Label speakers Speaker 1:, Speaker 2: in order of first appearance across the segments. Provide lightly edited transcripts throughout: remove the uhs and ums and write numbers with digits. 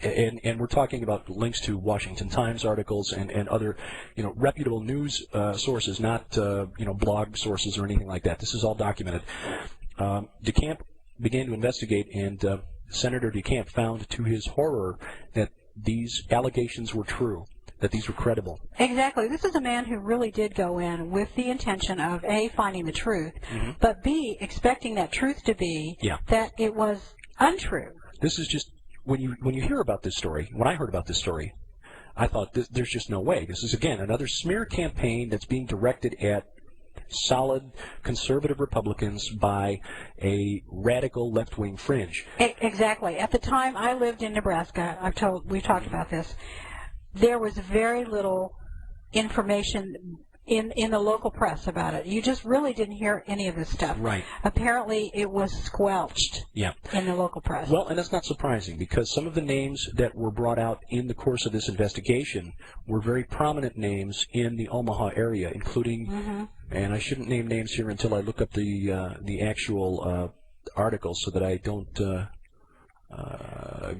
Speaker 1: and we're talking about links to Washington Times articles and other, reputable news sources, not, blog sources or anything like that. This is all documented. DeCamp began to investigate, and Senator DeCamp found to his horror that these allegations were true, that these were credible.
Speaker 2: Exactly. This is a man who really did go in with the intention of, A, finding the truth, but B, expecting that truth to be that it was untrue.
Speaker 1: This is just, when you hear about this story, when I heard about this story, I thought there's just no way. This is, again, another smear campaign that's being directed at solid conservative Republicans by a radical left-wing fringe.
Speaker 2: Exactly. At the time I lived in Nebraska, we've talked about this, there was very little information in the local press about it. You just really didn't hear any of this stuff.
Speaker 1: Right.
Speaker 2: Apparently it was squelched in the local press.
Speaker 1: Well, and that's not surprising, because some of the names that were brought out in the course of this investigation were very prominent names in the Omaha area, including, and I shouldn't name names here until I look up the actual article so that I don't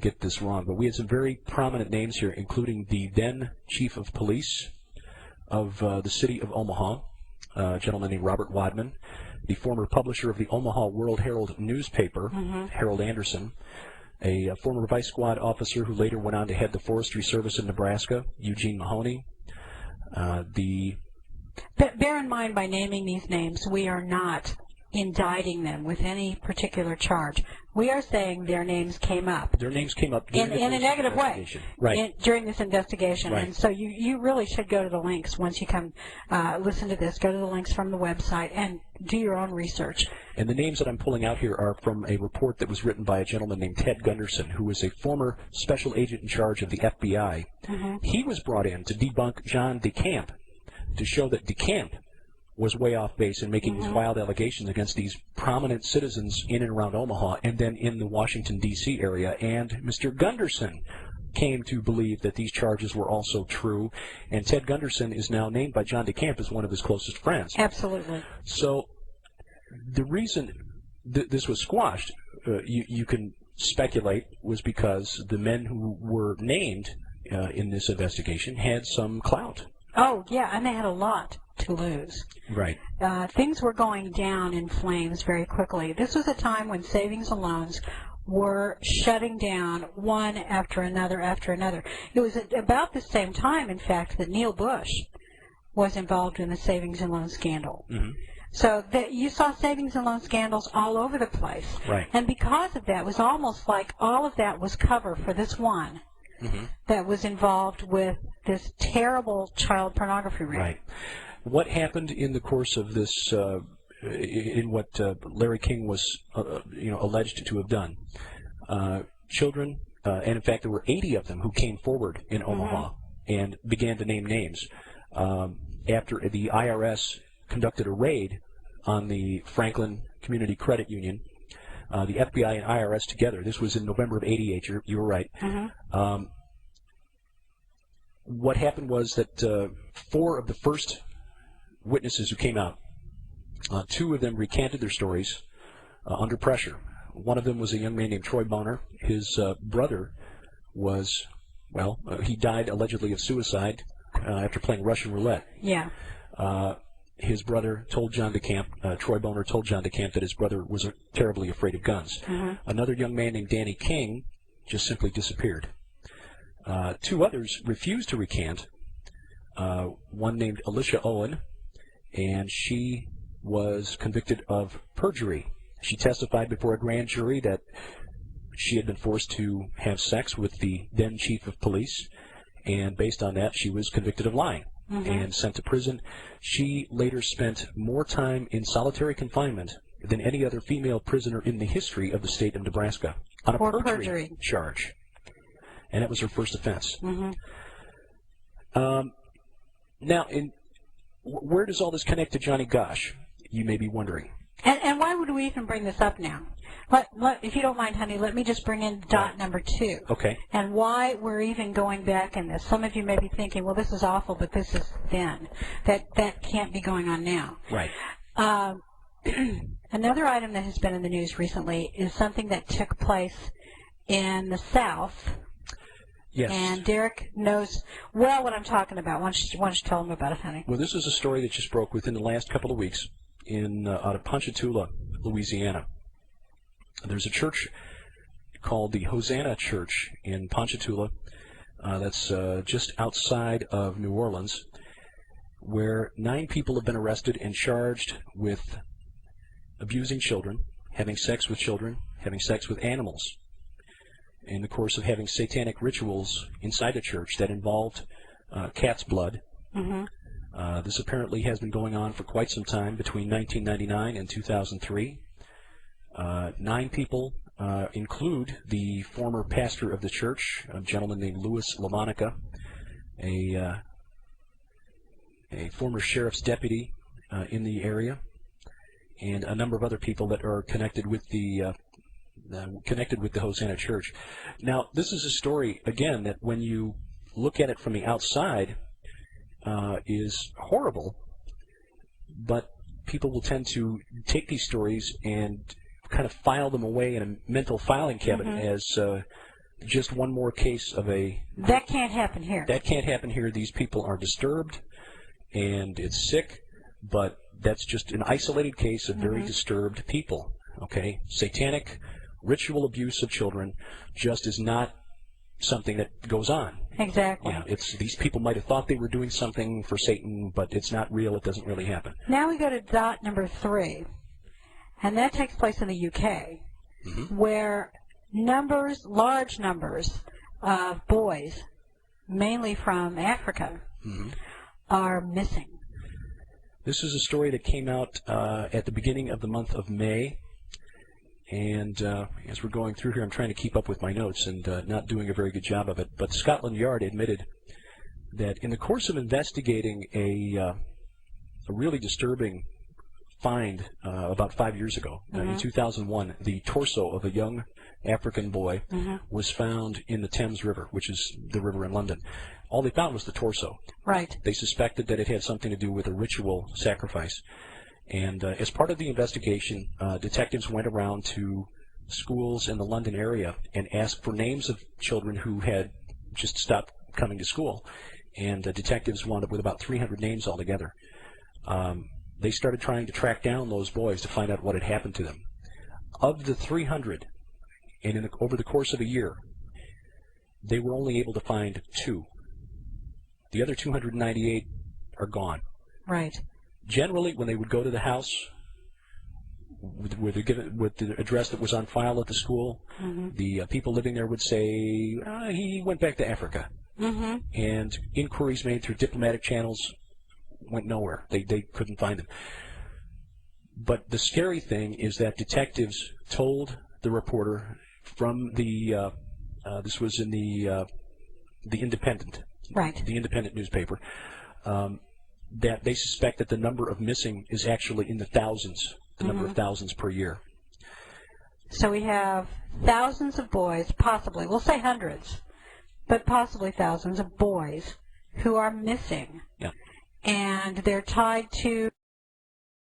Speaker 1: get this wrong, but we had some very prominent names here, including the then chief of police of the city of Omaha, a gentleman named Robert Wadman, the former publisher of the Omaha World Herald newspaper, Harold Anderson, a former vice squad officer who later went on to head the Forestry Service in Nebraska, Eugene Mahoney.
Speaker 2: Bear in mind, by naming these names, we are not indicting them with any particular charge. We are saying their names came up.
Speaker 1: Their names came up
Speaker 2: in a negative way during this investigation.
Speaker 1: Right.
Speaker 2: And so you really should go to the links once you come listen to this. Go to the links from the website and do your own research.
Speaker 1: And the names that I'm pulling out here are from a report that was written by a gentleman named Ted Gunderson, who was a former special agent in charge of the FBI. He was brought in to debunk John DeCamp, to show that DeCamp was way off base in making these wild allegations against these prominent citizens in and around Omaha and then in the Washington, D.C. area. And Mr. Gunderson came to believe that these charges were also true. And Ted Gunderson is now named by John DeCamp as one of his closest friends.
Speaker 2: Absolutely.
Speaker 1: So the reason this was squashed, you can speculate, was because the men who were named in this investigation had some clout.
Speaker 2: Oh, yeah, and they had a lot to lose.
Speaker 1: Right.
Speaker 2: Things were going down in flames very quickly. This was a time when savings and loans were shutting down one after another after another. It was at about the same time, in fact, that Neil Bush was involved in the savings and loan scandal. So you saw savings and loan scandals all over the place.
Speaker 1: Right.
Speaker 2: And because of that, it was almost like all of that was cover for this one that was involved with this terrible child pornography ring.
Speaker 1: Right. What happened in the course of this, in what Larry King was, alleged to have done? Children, and in fact there were 80 of them who came forward in Omaha and began to name names. After the IRS conducted a raid on the Franklin Community Credit Union, the FBI and IRS together, this was in November of '88, you were right. What happened was that 4 of the first witnesses who came out, 2 of them recanted their stories under pressure. One of them was a young man named Troy Boner. His brother was, he died allegedly of suicide after playing Russian roulette.
Speaker 2: Yeah.
Speaker 1: His brother told John DeCamp, Troy Boner told John DeCamp that his brother was terribly afraid of guns. Another young man named Danny King just simply disappeared. 2 others refused to recant. One named Alicia Owen, and she was convicted of perjury. She testified before a grand jury that she had been forced to have sex with the then chief of police, and based on that, she was convicted of lying and sent to prison. She later spent more time in solitary confinement than any other female prisoner in the history of the state of Nebraska on a perjury charge. And that was her first offense. Now, where does all this connect to Johnny Gosch, you may be wondering?
Speaker 2: And why would we even bring this up now? If you don't mind, honey, let me just bring in dot number 2.
Speaker 1: Okay.
Speaker 2: And why we're even going back in this. Some of you may be thinking, well, this is awful, but this is then. That can't be going on now.
Speaker 1: Right.
Speaker 2: Another item that has been in the news recently is something that took place in the South
Speaker 1: Yes.
Speaker 2: And Derek knows well what I'm talking about. Why don't you tell him about it, honey?
Speaker 1: Well, this is a story that just broke within the last couple of weeks out of Ponchatoula, Louisiana. There's a church called the Hosanna Church in Ponchatoula that's just outside of New Orleans, where 9 people have been arrested and charged with abusing children, having sex with children, having sex with animals, in the course of having satanic rituals inside the church that involved cat's blood. This apparently has been going on for quite some time, between 1999 and 2003. 9 people include the former pastor of the church, a gentleman named Louise Slaughter, a former sheriff's deputy in the area, and a number of other people that are connected with the Hosanna Church. Now, this is a story, again, that when you look at it from the outside, is horrible, but people will tend to take these stories and kind of file them away in a mental filing cabinet as just one more case of a...
Speaker 2: That can't happen here.
Speaker 1: That can't happen here. These people are disturbed, and it's sick, but that's just an isolated case of very disturbed people, okay? Satanic ritual abuse of children just is not something that goes on.
Speaker 2: Exactly.
Speaker 1: Yeah, these people might have thought they were doing something for Satan, but it's not real. It doesn't really happen.
Speaker 2: Now we go to dot number 3, and that takes place in the UK, where large numbers of boys, mainly from Africa, are missing.
Speaker 1: This is a story that came out at the beginning of the month of May. And as we're going through here, I'm trying to keep up with my notes and not doing a very good job of it. But Scotland Yard admitted that in the course of investigating a really disturbing find about 5 years ago, in 2001, the torso of a young African boy was found in the Thames River, which is the river in London. All they found was the torso.
Speaker 2: Right.
Speaker 1: They suspected that it had something to do with a ritual sacrifice. And as part of the investigation, detectives went around to schools in the London area and asked for names of children who had just stopped coming to school. And detectives wound up with about 300 names altogether. They started trying to track down those boys to find out what had happened to them. Of the 300, and over the course of a year, they were only able to find 2. The other 298 are gone.
Speaker 2: Right.
Speaker 1: Generally, when they would go to the house with the address that was on file at the school, the people living there would say, he went back to Africa. And inquiries made through diplomatic channels went nowhere. They couldn't find him. But the scary thing is that detectives told the reporter from this was in the Independent,
Speaker 2: right,
Speaker 1: the Independent newspaper, that they suspect that the number of missing is actually in the thousands, the number of thousands per year.
Speaker 2: So we have thousands of boys, possibly, we'll say hundreds, but possibly thousands of boys who are missing.
Speaker 1: Yeah.
Speaker 2: And they're tied to